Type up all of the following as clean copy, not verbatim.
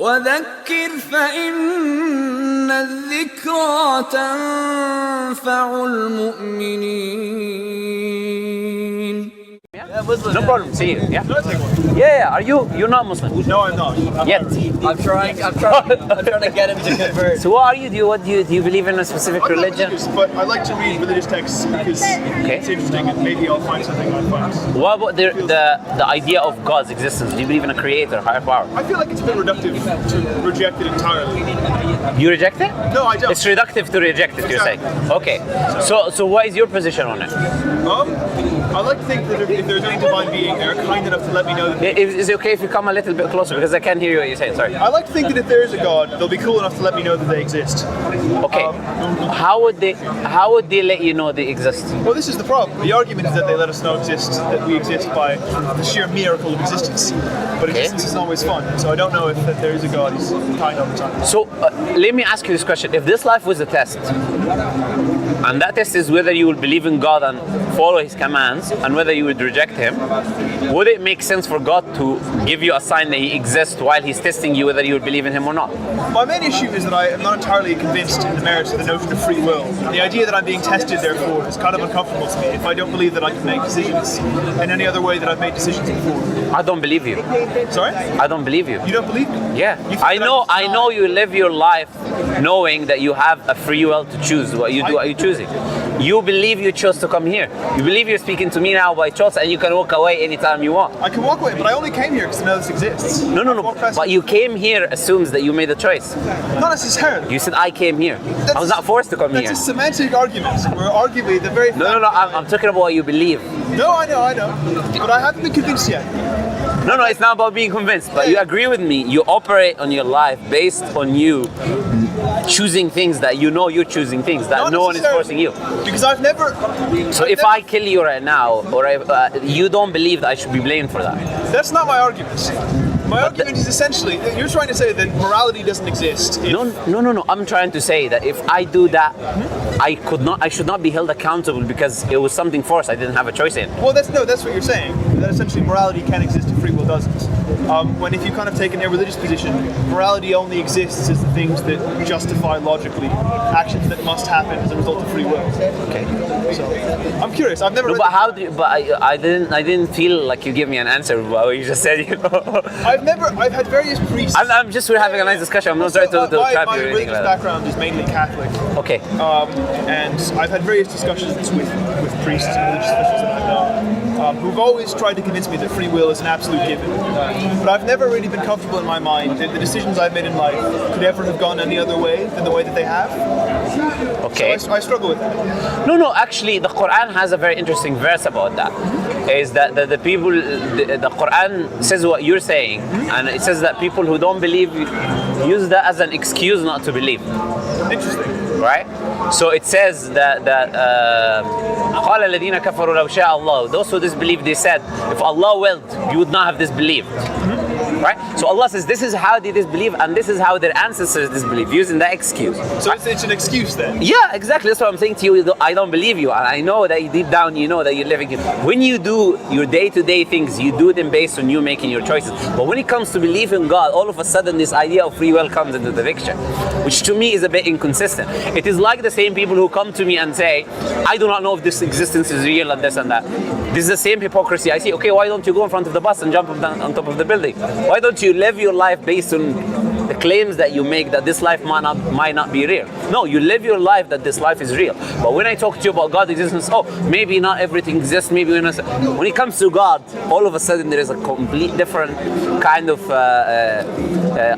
وذكر فإن الذكرى تنفع المؤمنين. No problem. See you. Yeah. Yeah. Are you're not Muslim? No, I'm not. Yet. I'm trying to get him to convert. So what are you? Do you believe in a specific I'm not religion? religious, but I like to read religious texts because it's interesting and maybe I'll find something I find. What about the idea of God's existence? Do you believe in a creator, higher power? I feel like it's a bit reductive to reject it entirely. You reject it? No, I don't. It's reductive to reject it. You're saying. Okay. So what is your position on it? I like to think that if there's any divine being, they're kind enough to let me know that. Is it okay if you come a little bit closer, because I can't hear you what you're saying? Sorry. I like to think that if there is a God, they'll be cool enough to let me know that they exist. Okay. How would they let you know they exist? Well, this is the problem. The argument is that they let us know that we exist by the sheer miracle of existence. But existence isn't always fun, so I don't know if that there is a God who's kind all the time. So let me ask you this question: if this life was a test, and that test is whether you will believe in God and follow His commands, and whether you would reject Him, would it make sense for God to give you a sign that He exists while He's testing you whether you would believe in Him or not? My main issue is that I am not entirely convinced in the merits of the notion of free will. And the idea that I'm being tested, therefore, is kind of uncomfortable to me if I don't believe that I can make decisions in any other way that I've made decisions before. I don't believe you. Sorry? I don't believe you. You don't believe me? Yeah. I know you live your life knowing that you have a free will to choose what you do. Are you choosing? You believe you chose to come here. You believe you're speaking to me now by choice, and you can walk away anytime you want. I can walk away, but I only came here because I know this exists. No. But you came here assumes that you made a choice. Not necessarily. You said I came here. I was not forced to come here. That's a semantic argument. We're arguably the very. No. I'm talking about what you believe. No, I know. But I haven't been convinced yet. No, it's not about being convinced. But you agree with me. You operate on your life based on you choosing things that you know you're choosing things that no one is forcing you. Because I've never. So if I kill you right now, or you don't believe that I should be blamed for that. That's not my argument. My argument is essentially that you're trying to say that morality doesn't exist. No. I'm trying to say that if I do that, I should not be held accountable because it was something forced. I didn't have a choice in. Well, that's what you're saying. That essentially morality can exist if free will doesn't. When if you kind of take a religious position, morality only exists as the things that justify logically actions that must happen as a result of free will. Okay. So I'm curious. I've never. No, but how do you, but I didn't feel like you gave me an answer. What you just said, you know. I've had various priests. We're having a nice discussion. I'm not trying to trap you. My religious background is mainly Catholic. Okay. And I've had various discussions with priests and religious officials that I know, who've always tried to convince me that free will is an absolute given. But I've never really been comfortable in my mind that the decisions I've made in life could ever have gone any other way than the way that they have. Okay. So I struggle with that. No. Actually, the Qur'an has a very interesting verse about that. Is that the Qur'an says what you're saying, and it says that people who don't believe use that as an excuse not to believe. Interesting. Right? So it says that قال الذين كفروا لو شاء الله, those who disbelieve, they said, if Allah willed, you would not have disbelieved. Right? So Allah says this is how they disbelieve and this is how their ancestors disbelieve, using that excuse. So it's an excuse then? Yeah, exactly. That's what I'm saying to you. I don't believe you, and I know that deep down you know that you're living it. When you do your day-to-day things, you do them based on you making your choices. But when it comes to belief in God, all of a sudden this idea of free will comes into the picture, which to me is a bit inconsistent. It is like the same people who come to me and say, I do not know if this existence is real and this and that. This is the same hypocrisy. I say, okay, why don't you go in front of the bus and jump on top of the building? Why don't you live your life based on the claims that you make that this life might not be real? No, you live your life that this life is real. But when I talk to you about God's existence, maybe not everything exists, maybe when it comes to God, all of a sudden there is a complete different kind of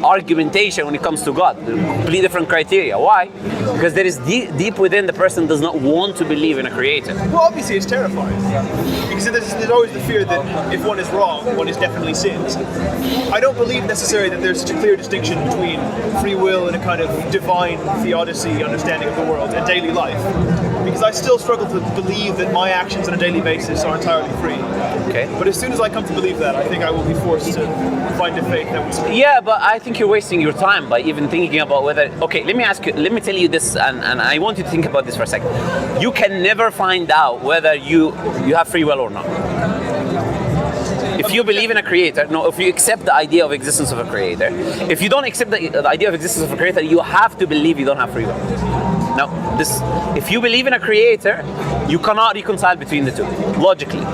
argumentation when it comes to God, complete different criteria. Why? Because there is deep within the person does not want to believe in a creator. Well, obviously it's terrifying. Because there's always the fear that if one is wrong, one is definitely sins. I don't believe necessarily that there's such a clear distinction between free will and a kind of divine theodicy understanding of the world and daily life. Because I still struggle to believe that my actions on a daily basis are entirely free. Okay. But as soon as I come to believe that, I think I will be forced to find a faith that will... Yeah, but I think you're wasting your time by even thinking about whether... Okay, let me tell you this, and I want you to think about this for a second. You can never find out whether you have free will or not. If you believe in a creator, no, if you accept the idea of existence of a creator, if you don't accept the idea of existence of a creator, you have to believe you don't have free will. Now, if you believe in a creator, you cannot reconcile between the two, logically.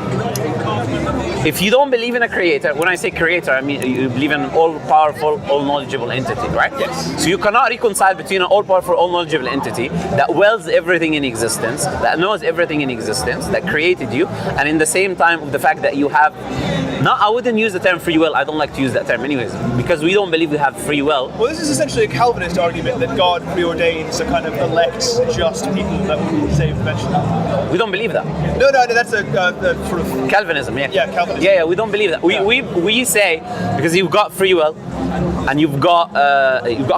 If you don't believe in a creator, when I say creator, I mean you believe in an all-powerful, all-knowledgeable entity, right? Yes. So you cannot reconcile between an all-powerful, all-knowledgeable entity that wills everything in existence, that knows everything in existence, that created you, and in the same time the fact that you have, I wouldn't use the term free will, I don't like to use that term anyways, because we don't believe we have free will. Well, this is essentially a Calvinist argument that God preordains a kind of elects just people that will be saved eventually. We don't believe that. No, that's a sort of... Calvinism, yeah. Yeah, Calvinism. Yeah, we don't believe that. We say, because you've got free will, and you've got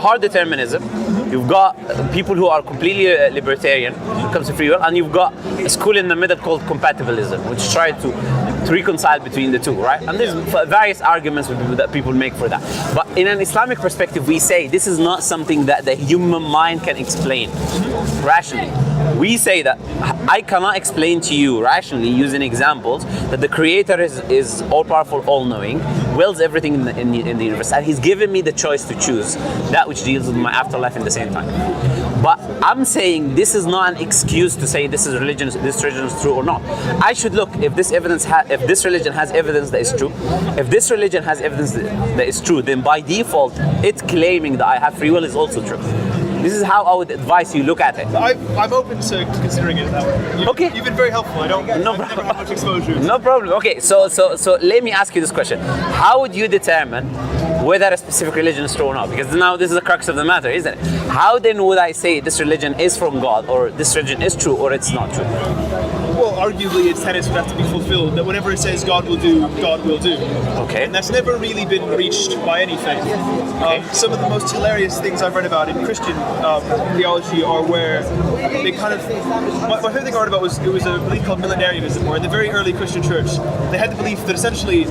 hard determinism, you've got people who are completely libertarian when it comes to free will, and you've got a school in the middle called compatibilism, which try to reconcile between the two, right? And there's various arguments that people make for that. But in an Islamic perspective, we say this is not something that the human mind can explain rationally. We say that I cannot explain to you rationally using examples that the creator is all-powerful, all-knowing, wills everything in the universe, and he's given me the choice to choose that which deals with my afterlife in the same time. But I'm saying this is not an excuse to say this religion is true or not. I should look if this religion has evidence that is true. If this religion has evidence that is true, then by default, it claiming that I have free will is also true. This is how I would advise you look at it. I'm open to considering it that way. Okay. You've been very helpful. I've never had much exposure. No problem. Okay, so let me ask you this question. How would you determine whether a specific religion is true or not? Because now this is the crux of the matter, isn't it? How then would I say this religion is from God, or this religion is true, or it's not true? Well, arguably its tenets would have to be fulfilled, that whenever it says God will do, God will do. Okay. And that's never really been reached by any faith. Some of the most hilarious things I've read about in Christian theology are where they kind of... My favorite thing I read about was a belief called millenarianism, where in the very early Christian church, they had the belief that essentially,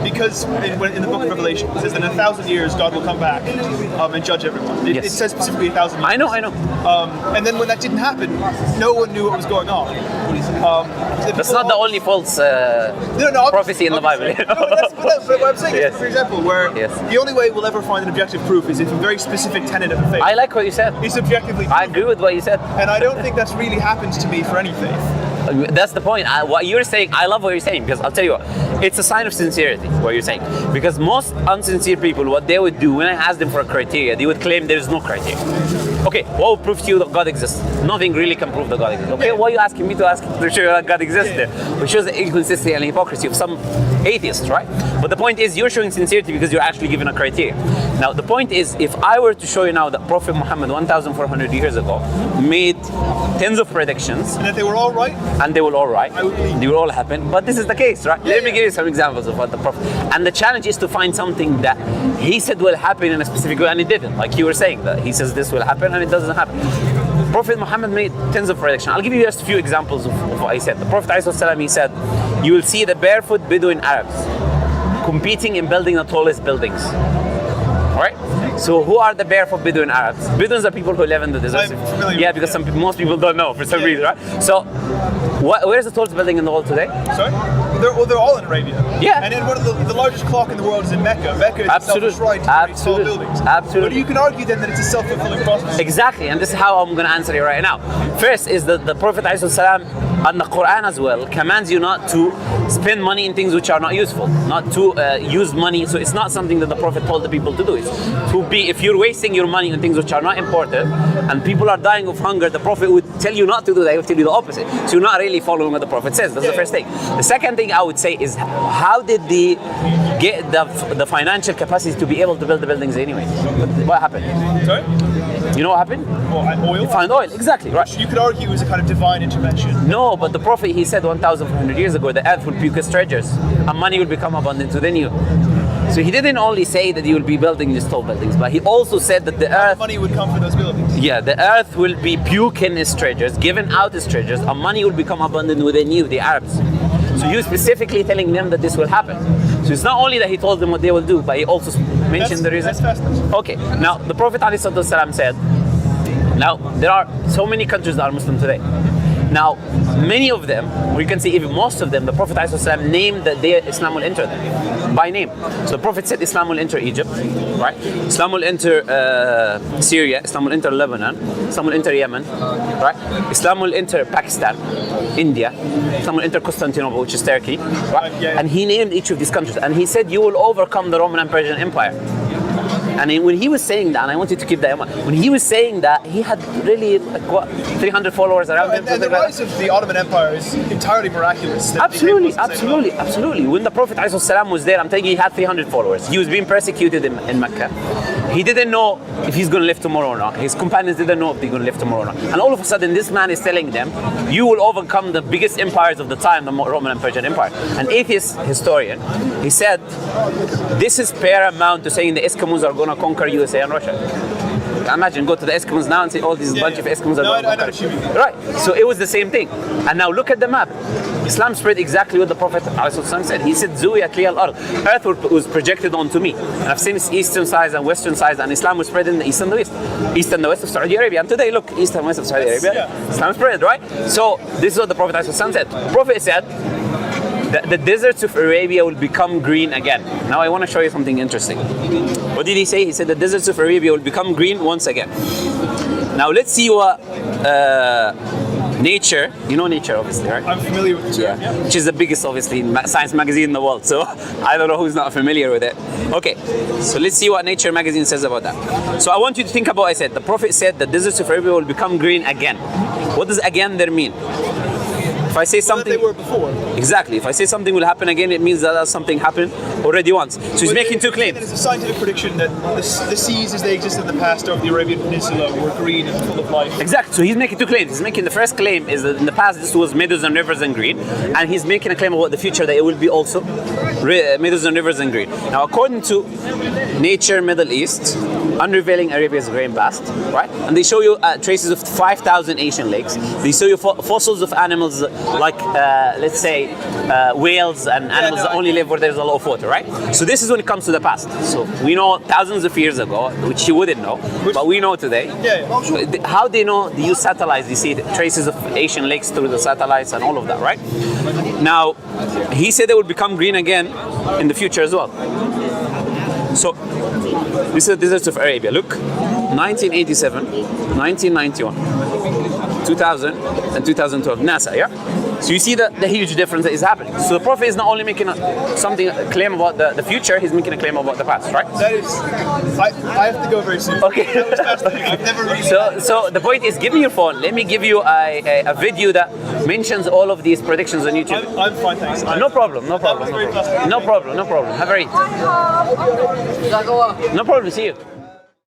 because in the book of Revelation, it says that in 1,000 years God will come back and judge everyone. It says specifically 1,000 years. I know. And then when that didn't happen, no one knew what was going on. That's not the only false prophecy in the Bible. But what I'm saying is, for example, where the only way we'll ever find an objective proof is if a very specific tenet of the faith I like what you said. is objectively proven. I agree with what you said. And I don't think that's really happened to me for any faith. That's the point. What you're saying, I love what you're saying, because I'll tell you what, it's a sign of sincerity, what you're saying. Because most unsincere people, what they would do, when I ask them for a criteria, they would claim there is no criteria. Okay, what will prove to you that God exists? Nothing really can prove that God exists. Okay, why are you asking me to show you that God exists then? Which shows the inconsistency and hypocrisy of some atheists, right? But the point is, you're showing sincerity because you're actually given a criteria. Now, the point is, if I were to show you now that Prophet Muhammad 1,400 years ago made tens of predictions, And that they were all right, and they will all right, I would believe. they will all happen, but this is the case, right? Let me give you some examples of what the Prophet, and the challenge is to find something that he said will happen in a specific way and it didn't, like you were saying, that he says this will happen and it doesn't happen. Prophet Muhammad made tens of predictions. I'll give you just a few examples of what he said. The Prophet ﷺ, he said, you will see the barefoot Bedouin Arabs competing in building the tallest buildings. Right? So who are the barefoot Bedouin Arabs? Bedouins are people who live in the desert. I'm familiar Yeah, with because most people don't know for some reason, right? So where's the tallest building in the world today? sorry? They're all in Arabia. Yeah. And then one of the largest clock in the world is in Mecca. Mecca is Absolutely. itself right to very tall Absolutely. buildings. Absolutely. But you can argue then that it's a self-fulfilling prophecy. Exactly, and this is how I'm going to answer you right now. First is that the Prophet ﷺ and the Qur'an as well commands you not to spend money in things which are not useful, not to use money. So it's not something that the Prophet told the people to do. It's to be, if you're wasting your money on things which are not important and people are dying of hunger, the Prophet would tell you not to do that. He would tell you the opposite. So you're not really following what the Prophet says. That's the first thing. The second thing I would say is, how did they get the financial capacity to be able to build the buildings anyway? What happened? Sorry? You know what happened? Well, oil? You find oil, exactly, right. You could argue it was a kind of divine intervention. No, but the Prophet, he said 1,400 years ago, the earth will puke its treasures and money will become abundant within you. So he didn't only say that you will be building these tall buildings, but he also said that the earth... Money would come for those buildings. Yeah, the earth will be puking its treasures, giving out its treasures, and money will become abundant within you, the Arabs. So you specifically telling them that this will happen. So it's not only that he told them what they will do, but he also mentioned the reason. That's fascinating. Okay, now the Prophet ﷺ said, now there are so many countries that are Muslim today. Now, many of them, or you can say even most of them, the Prophet ﷺ named that Islam will enter them by name. So the Prophet said Islam will enter Egypt, right? Islam will enter Syria, Islam will enter Lebanon, Islam will enter Yemen, right? Islam will enter Pakistan, India, Islam will enter Constantinople, which is Turkey, right? And he named each of these countries, and he said, you will overcome the Roman and Persian Empire. And when he was saying that, and I wanted to keep that in mind, when he was saying that, he had really, like, what, 300 followers around him? And the rise of the Ottoman Empire is entirely miraculous. Absolutely. When the Prophet ﷺ was there, I'm telling you, he had 300 followers. He was being persecuted in Mecca. He didn't know if he's going to live tomorrow or not. His companions didn't know if they're going to live tomorrow or not. And all of a sudden, this man is telling them, you will overcome the biggest empires of the time, the Roman and Persian Empire. An atheist historian, he said, this is paramount to saying the Eskimos are going to conquer USA and Russia. Imagine, go to the Eskimos now and say all these bunch of Eskimos are going to conquer. Right, so it was the same thing. And now look at the map. Islam spread exactly what the Prophet ﷺ said. He said, Zuwiyat liya al-ard. Earth was projected onto me. And I've seen its eastern sides and western sides, and Islam was spread in the east and the west. East and the west of Saudi Arabia. And today, look, east and west of Saudi Arabia, Islam spread, right? So this is what the Prophet ﷺ said. The Prophet said, the deserts of Arabia will become green again. Now I want to show you something interesting. What did he say? He said the deserts of Arabia will become green once again. Now let's see what Nature, you know Nature obviously, right? I'm familiar with it. Yeah. Which is the biggest, obviously, science magazine in the world. So I don't know who's not familiar with it. Okay, so let's see what Nature magazine says about that. So I want you to think about what I said. The Prophet said the deserts of Arabia will become green again. What does again there mean? If I say something, they were before. Exactly. If I say something will happen again, it means that something happened already once. So he's making two claims. It's a scientific prediction that the seas as they existed in the past of the Arabian Peninsula were green and full of life. Exactly. So he's making two claims. He's making the first claim is that in the past this was meadows and rivers and green, and he's making a claim about the future that it will be also meadows and rivers and green. Now, according to Nature Middle East, unrevealing Arabia's green past, right? And they show you traces of 5,000 ancient lakes. They show you fossils of animals like, let's say, whales and animals that only live where there's a lot of water, right? So this is when it comes to the past. So we know thousands of years ago, which you wouldn't know, but we know today. How they know? They use satellites. They see the traces of Asian lakes through the satellites and all of that, right? Now, he said they would become green again in the future as well. So this is the deserts of Arabia. Look, 1987, 1991, 2000, and 2012. NASA, yeah? So you see the huge difference that is happening. So the Prophet is not only making a claim about the future, he's making a claim about the past, right? That is, I have to go very soon. Okay. That was fascinating. I've never really. So the point is, give me your phone. Let me give you a video that mentions all of these predictions on YouTube. I'm fine, thanks. No problem. No problem. Have a read. No problem. See you.